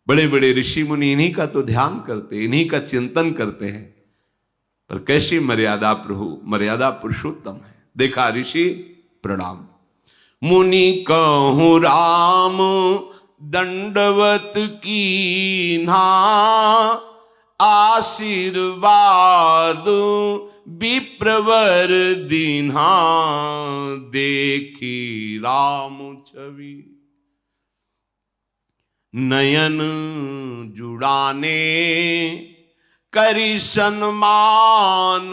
बड़े बड़े ऋषि मुनि इन्हीं का तो ध्यान करते, इन्हीं का चिंतन करते हैं। पर कैसी मर्यादा प्रभु, मर्यादा पुरुषोत्तम है। देखा ऋषि प्रणाम, मुनि कहूँ राम दंडवत कीन्हा, आशीर्वाद विप्रवर दीन्हा, देखी राम छवि नयन जुड़ाने, करी सन्मान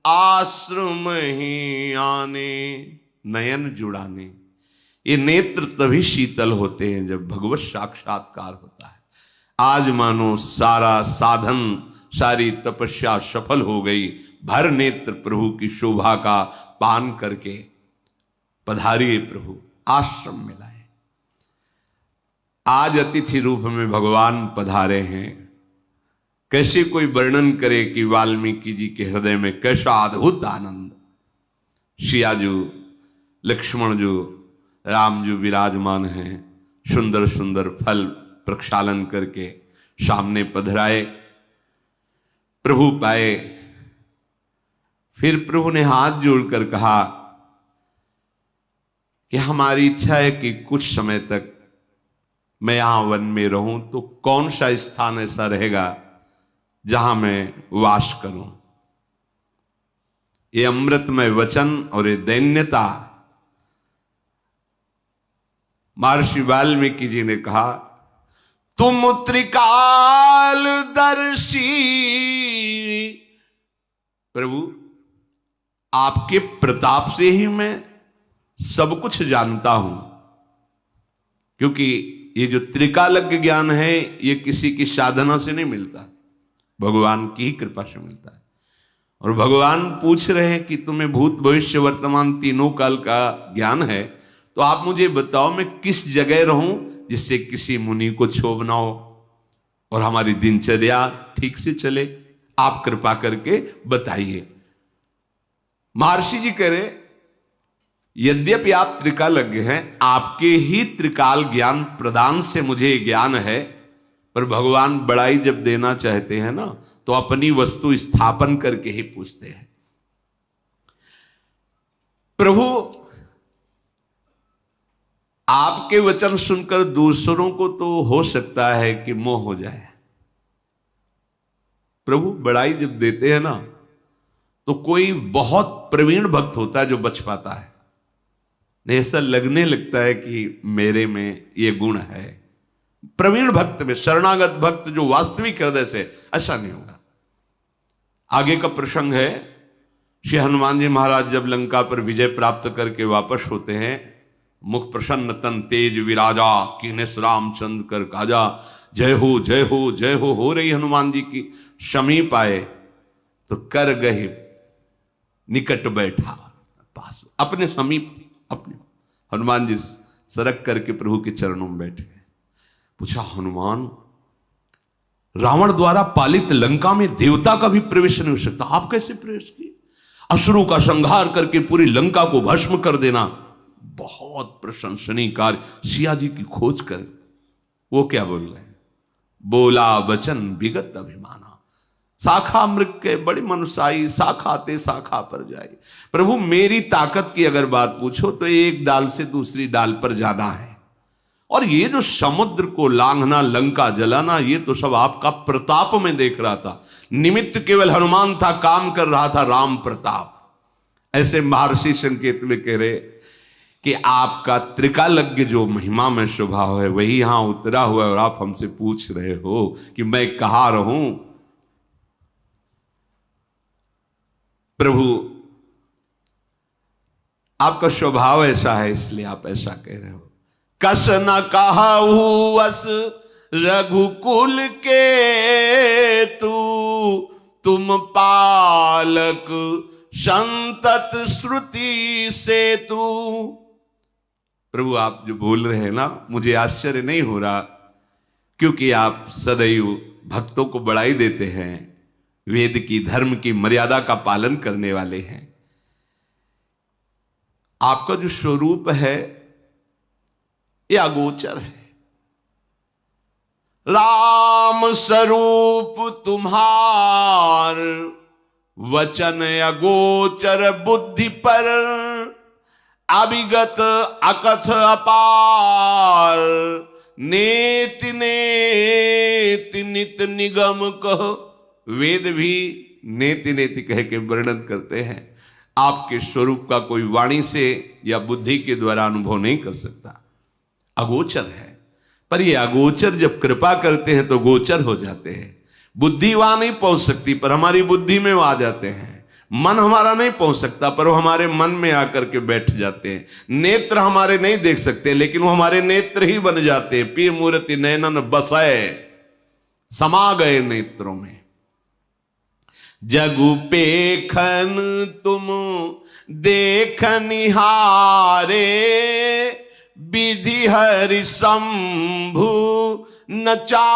आश्रम ही आने। नयन जुड़ाने, ये नेत्र तभी शीतल होते हैं जब भगवत साक्षात्कार होता है। आज मानो सारा साधन, सारी तपस्या सफल हो गई, भर नेत्र प्रभु की शोभा का पान करके पधारिए प्रभु, आश्रम मिला है। आज अतिथि रूप में भगवान पधारे हैं। कैसे कोई वर्णन करे कि वाल्मीकि जी के हृदय में कैसा अद्भुत आनंद। सियाजू, लक्ष्मण जो, राम जो विराजमान हैं, सुंदर सुंदर फल प्रक्षालन करके सामने पधराए, प्रभु पाए। फिर प्रभु ने हाथ जोड़कर कहा कि हमारी इच्छा है कि कुछ समय तक मैं यहां वन में रहूं, तो कौन सा स्थान ऐसा रहेगा जहां मैं वास करूं। ये अमृतमय वचन और ये दैन्यता। महर्षि वाल्मीकि जी ने कहा, तुम त्रिकाल दर्शी प्रभु, आपके प्रताप से ही मैं सब कुछ जानता हूं। क्योंकि ये जो त्रिकालज्ञ ज्ञान है ये किसी की साधना से नहीं मिलता, भगवान की ही कृपा से मिलता है। और भगवान पूछ रहे हैं कि तुम्हें भूत भविष्य वर्तमान तीनों काल का ज्ञान है, तो आप मुझे बताओ मैं किस जगह रहूं जिससे किसी मुनि को क्षोभ ना हो और हमारी दिनचर्या ठीक से चले। आप कृपा करके बताइए। महर्षि जी कह रहे, यद्यपि आप त्रिकालज्ञ हैं, आपके ही त्रिकाल ज्ञान प्रदान से मुझे ज्ञान है, पर भगवान बड़ाई जब देना चाहते हैं ना, तो अपनी वस्तु स्थापन करके ही पूछते हैं। प्रभु, आपके वचन सुनकर दूसरों को तो हो सकता है कि मोह हो जाए। प्रभु बड़ाई जब देते हैं ना, तो कोई बहुत प्रवीण भक्त होता है जो बच पाता है। ऐसा लगने लगता है कि मेरे में ये गुण है। प्रवीण भक्त में, शरणागत भक्त जो वास्तविक हृदय से, ऐसा नहीं होगा। आगे का प्रसंग है, श्री हनुमान जी महाराज जब लंका पर विजय प्राप्त करके वापस होते हैं, मुख प्रसन्न तन तेज विराजा, कीनेस रामचंद्र कर काजा, जय हो जय हो जय हो रही हनुमान जी की। समीप आए तो कर गए निकट बैठा पास, अपने समीप, अपने हनुमान जी सरक करके प्रभु के चरणों में बैठ गए। पूछा, हनुमान, रावण द्वारा पालित लंका में देवता का भी प्रवेश नहीं हो सकता, आप कैसे प्रवेश किए? असुरों का संहार करके पूरी लंका को भस्म कर देना बहुत प्रशंसनीय कार्य। सिया जी की खोज कर वो क्या बोल रहे हैं? बोला वचन विगत अभिमाना, शाखा मृग के बड़ी मनुष्याई, शाखाते शाखा पर जाए। प्रभु मेरी ताकत की अगर बात पूछो तो एक डाल से दूसरी डाल पर जाना है, और ये जो समुद्र को लांघना, लंका जलाना, ये तो सब आपका प्रताप में देख रहा था। निमित्त केवल हनुमान था, काम कर रहा था राम प्रताप। ऐसे महर्षि संकेत में कह रहे कि आपका त्रिकालज्ञ जो महिमा में स्वभाव है वही यहां उतरा हुआ है, और आप हमसे पूछ रहे हो कि मैं कहां रहूं। प्रभु आपका स्वभाव ऐसा है, इसलिए आप ऐसा कह रहे हो। कस न कहू अस रघुकुल के तू, तुम पालक संतत श्रुति से तू। प्रभु आप जो बोल रहे हैं ना, मुझे आश्चर्य नहीं हो रहा, क्योंकि आप सदैव भक्तों को बढ़ाई देते हैं, वेद की, धर्म की मर्यादा का पालन करने वाले हैं। आपका जो स्वरूप है ये अगोचर है। राम स्वरूप तुम्हार, वचन अगोचर बुद्धि पर, अभिगत अकथ अपार, नेति नेति नित निगम कह। वेद भी नेति नेति कह के वर्णन करते हैं। आपके स्वरूप का कोई वाणी से या बुद्धि के द्वारा अनुभव नहीं कर सकता, अगोचर है। पर ये अगोचर जब कृपा करते हैं तो गोचर हो जाते हैं। बुद्धि वहां नहीं पहुंच सकती, पर हमारी बुद्धि में वो आ जाते हैं। मन हमारा नहीं पहुंच सकता, पर वो हमारे मन में आकर के बैठ जाते हैं। नेत्र हमारे नहीं देख सकते, लेकिन वो हमारे नेत्र ही बन जाते हैं। पी मूर्ति नैनन बसय, समा गए नेत्रों में। जगु पेखन तुम देख निहारे, विधि हरि शंभु नचावनिहारे।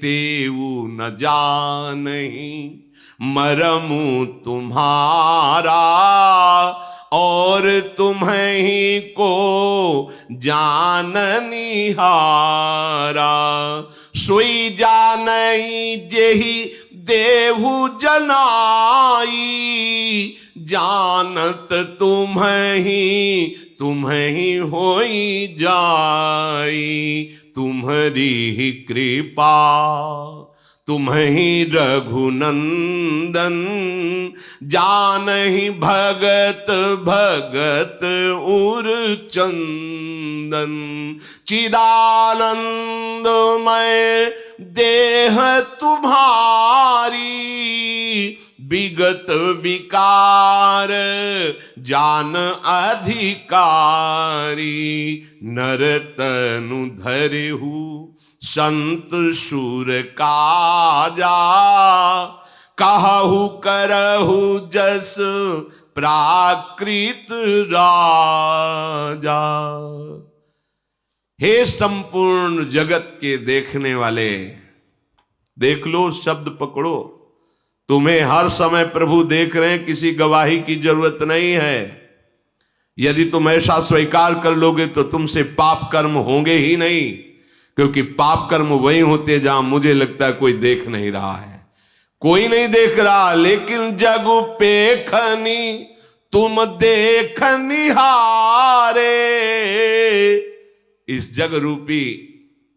तेऊ न जानहि मरमु तुम्हारा, और तुम्हीं को जाननिहारा। सोई जानई जेहि देहु जनाई, जानत तुम्हीं होई जाई। तुम्हारी ही कृपा तुम्हीं रघुनंदन, जानहि भगत भगत उर चंदन। चिदानंदमय देह तुम्हारी, विगत विकार जान अधिकारी। नरतनु धरेहु संत सुर काजा, कहु करहु जस प्राकृत राजा। हे संपूर्ण जगत के देखने वाले, देख लो, शब्द पकड़ो। तुम्हें हर समय प्रभु देख रहे हैं, किसी गवाही की जरूरत नहीं है। यदि तुम ऐसा स्वीकार कर लोगे तो तुमसे पाप कर्म होंगे ही नहीं, क्योंकि पाप कर्म वही होते जहां मुझे लगता है कोई देख नहीं रहा है। कोई नहीं देख रहा, लेकिन जगु पेखनी तुम देख निहारे। इस जग रूपी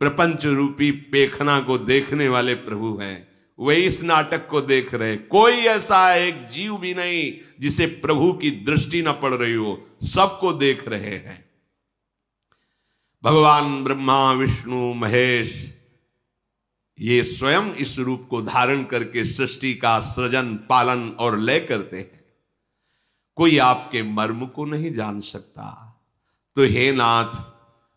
प्रपंच रूपी पेखना को देखने वाले प्रभु हैं। वही इस नाटक को देख रहे। कोई ऐसा एक जीव भी नहीं जिसे प्रभु की दृष्टि न पड़ रही हो, सबको देख रहे हैं। भगवान ब्रह्मा विष्णु महेश ये स्वयं इस रूप को धारण करके सृष्टि का सृजन पालन और लय करते हैं। कोई आपके मर्म को नहीं जान सकता, तो हे नाथ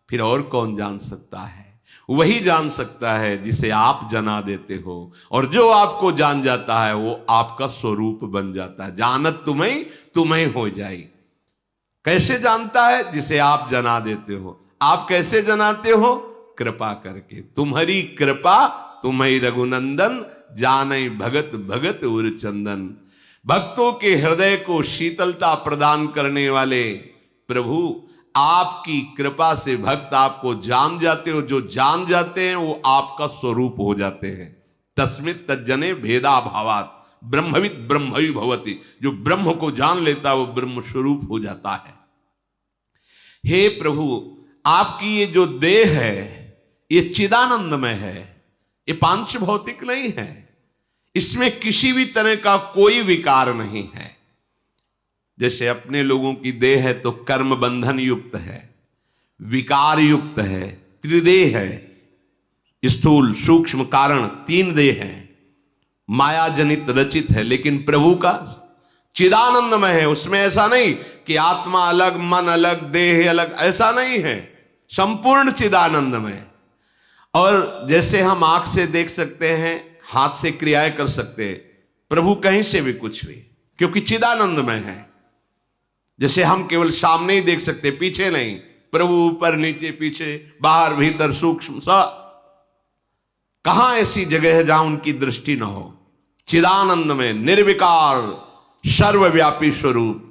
फिर और कौन जान सकता है? वही जान सकता है जिसे आप जना देते हो, और जो आपको जान जाता है वो आपका स्वरूप बन जाता है। जानत तुम्हें हो जाई। कैसे जानता है? जिसे आप जना देते हो। आप कैसे जनाते हो? कृपा करके। तुम्हारी कृपा तुम्हें रघुनंदन, जानई भगत भगत उर चंदन। भक्तों के हृदय को शीतलता प्रदान करने वाले प्रभु, आपकी कृपा से भक्त आपको जान जाते हो। जो जान जाते हैं वो आपका स्वरूप हो जाते हैं। तस्मित् तज्जने भेदा भावात ब्रह्मविद ब्रह्मवि भवति। जो ब्रह्म को जान लेता है वो ब्रह्म स्वरूप हो जाता है। हे प्रभु, आपकी ये जो देह है ये चिदानंदमय है, ये पांच भौतिक नहीं है। इसमें किसी भी तरह का कोई विकार नहीं है। जैसे अपने लोगों की देह है तो कर्म बंधन युक्त है, विकार युक्त है, त्रिदेह है, स्थूल सूक्ष्म कारण, तीन देह है, माया जनित रचित है। लेकिन प्रभु का चिदानंदमय है। उसमें ऐसा नहीं कि आत्मा अलग, मन अलग, देह अलग, ऐसा नहीं है। संपूर्ण चिदानंदमय। और जैसे हम आंख से देख सकते हैं, हाथ से क्रियाएं कर सकते हैं, प्रभु कहीं से भी कुछ भी, क्योंकि चिदानंदमय है। जैसे हम केवल सामने ही देख सकते, पीछे नहीं। प्रभु ऊपर नीचे पीछे बाहर भीतर सूक्ष्म सब। कहां ऐसी जगह है जहां उनकी दृष्टि न हो? चिदानंद में निर्विकार सर्वव्यापी स्वरूप।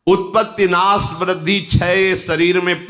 उत्पत्ति नाश वृद्धि क्षय शरीर में